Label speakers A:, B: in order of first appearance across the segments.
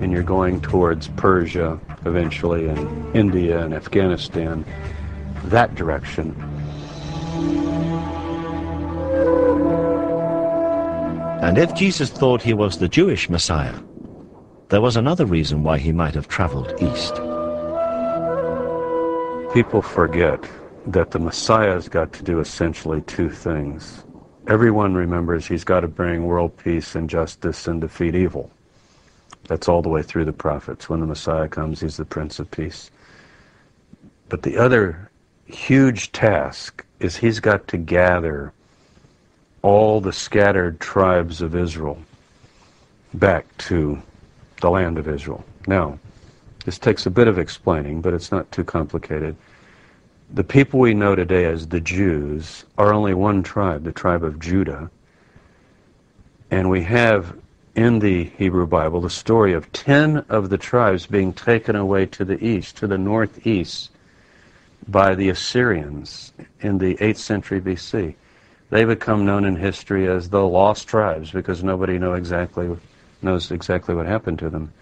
A: and you're going towards Persia eventually, and India and Afghanistan, that direction.
B: And if Jesus thought he was the Jewish Messiah, there was another reason why he might have traveled east.
A: People forget that the Messiah's got to do essentially two things. Everyone remembers he's got to bring world peace and justice and defeat evil. That's all the way through the prophets. When the Messiah comes, he's the Prince of Peace. But the other huge task is he's got to gather all the scattered tribes of Israel back to the land of Israel. Now, this takes a bit of explaining, but it's not too complicated. The people we know today as the Jews are only one tribe, the tribe of Judah. And we have in the Hebrew Bible the story of 10 of the tribes being taken away to the east, to the northeast, by the Assyrians in the 8th century BC. They become known in history as the lost tribes because nobody knows exactly what happened to them.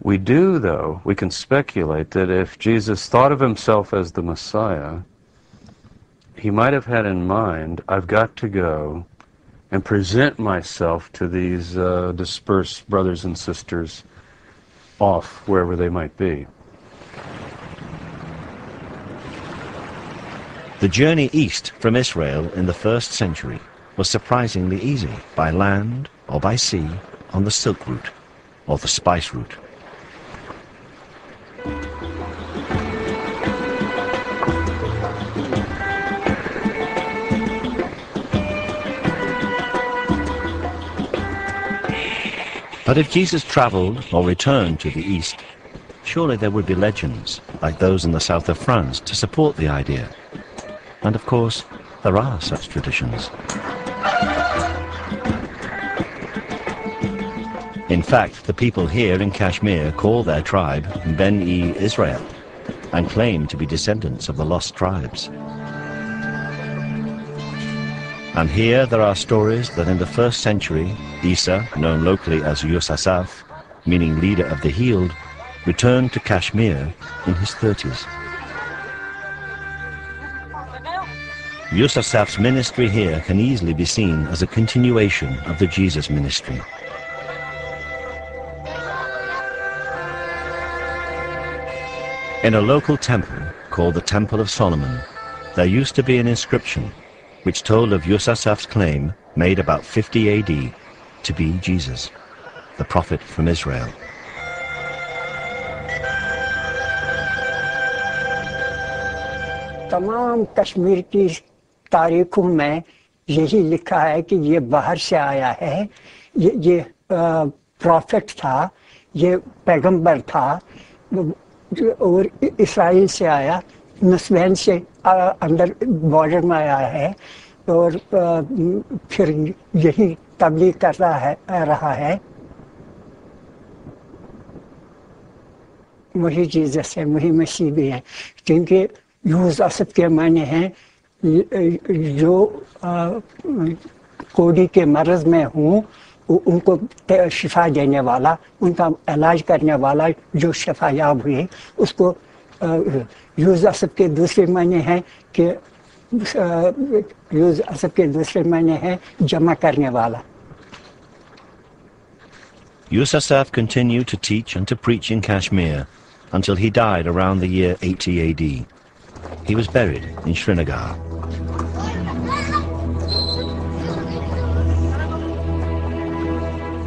A: We do, though, we can speculate that if Jesus thought of himself as the Messiah, he might have had in mind, I've got to go and present myself to these dispersed brothers and sisters off wherever they might be.
B: The journey east from Israel in the 1st century was surprisingly easy, by land or by sea, on the Silk Route or the Spice Route. But if Jesus traveled or returned to the east, surely there would be legends, like those in the south of France, to support the idea. And of course, there are such traditions. In fact, the people here in Kashmir call their tribe Ben-e Israel and claim to be descendants of the lost tribes. And here there are stories that in the 1st century, Isa, known locally as Yusasaf, meaning leader of the healed, returned to Kashmir in his 30s. Yusasaf's ministry here can easily be seen as a continuation of the Jesus ministry. In a local temple called the Temple of Solomon, there used to be an inscription which told of Yusasaf's claim, made about 50 AD, to be Jesus, the prophet from Israel.
C: तमाम कश्मीर की तारीखों में यही लिखा है कि ये बाहर से आया है, ये प्रॉफिट था, ये पैगंबर था और इसराइल से आया, नस्बैन से अंदर बॉर्डर में आया है और फिर यही तबलीग कर रहा है। वही जीसस है, वही मसीह भी है, क्योंकि यूज असद के माने हैं जो कोड़ी के मर्ज में हूँ उनको शिफा देने वाला, उनका इलाज करने वाला, जो शिफा याब हुए उसको यूज असद के दूसरे माने हैं कि यूज असद के दूसरे माने हैं जमा करने वाला।
B: Yusasaf continued to teach and to preach in Kashmir until he died around the year 80 AD. He was buried in Srinagar.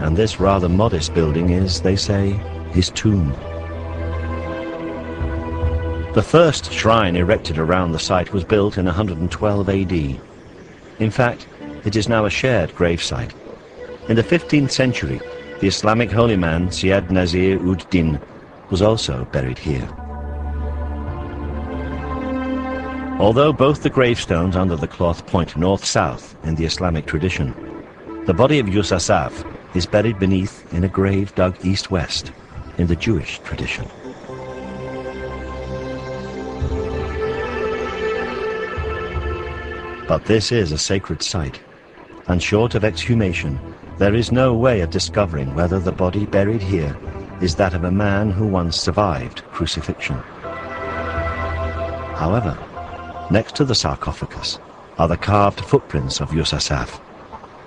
B: And this rather modest building is, they say, his tomb. The first shrine erected around the site was built in 112 AD. In fact, it is now a shared gravesite. In the 15th century, the Islamic holy man Syed Nazir ud-Din was also buried here. Although both the gravestones under the cloth point north-south in the Islamic tradition, the body of Yusasaf is buried beneath in a grave dug east-west in the Jewish tradition. But this is a sacred site, and short of exhumation, There is no way of discovering whether the body buried here is that of a man who once survived crucifixion. However, next to the sarcophagus are the carved footprints of Yusuf,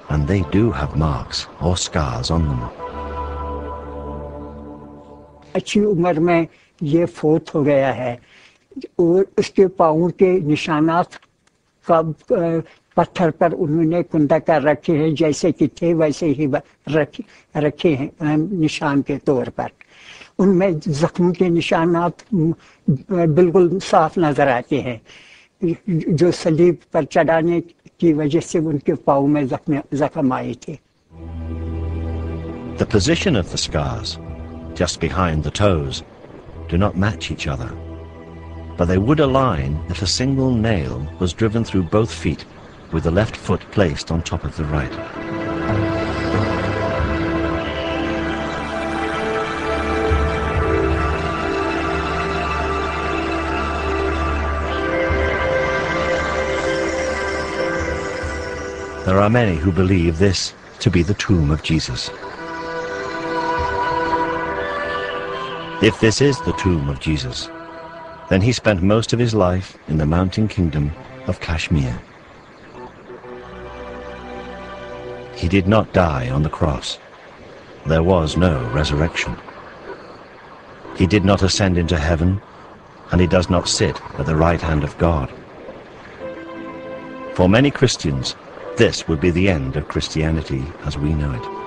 B: and they do have marks or scars on them.
C: अच्छी उम्र में ये फोत हो गया है और उसके पाँव के निशानात का पत्थर पर उन्होंने कुंदा कर रखे हैं, जैसे कि थे वैसे ही रखे हैं निशान के तौर पर। उनमें जख्मों के निशानात बिल्कुल साफ नजर आते हैं, जो सलीब पर चढ़ाने की वजह से उनके पाँव में जख्म आए थे।
B: The position of the scars, just behind the toes, do not match each other, but they would align if a single nail was driven through both feet with the left foot placed on top of the right. There are many who believe this to be the tomb of Jesus. If this is the tomb of Jesus, then he spent most of his life in the mountain kingdom of Kashmir. He did not die on the cross. There was no resurrection. He did not ascend into heaven, and he does not sit at the right hand of God. For many Christians, this would be the end of Christianity as we know it.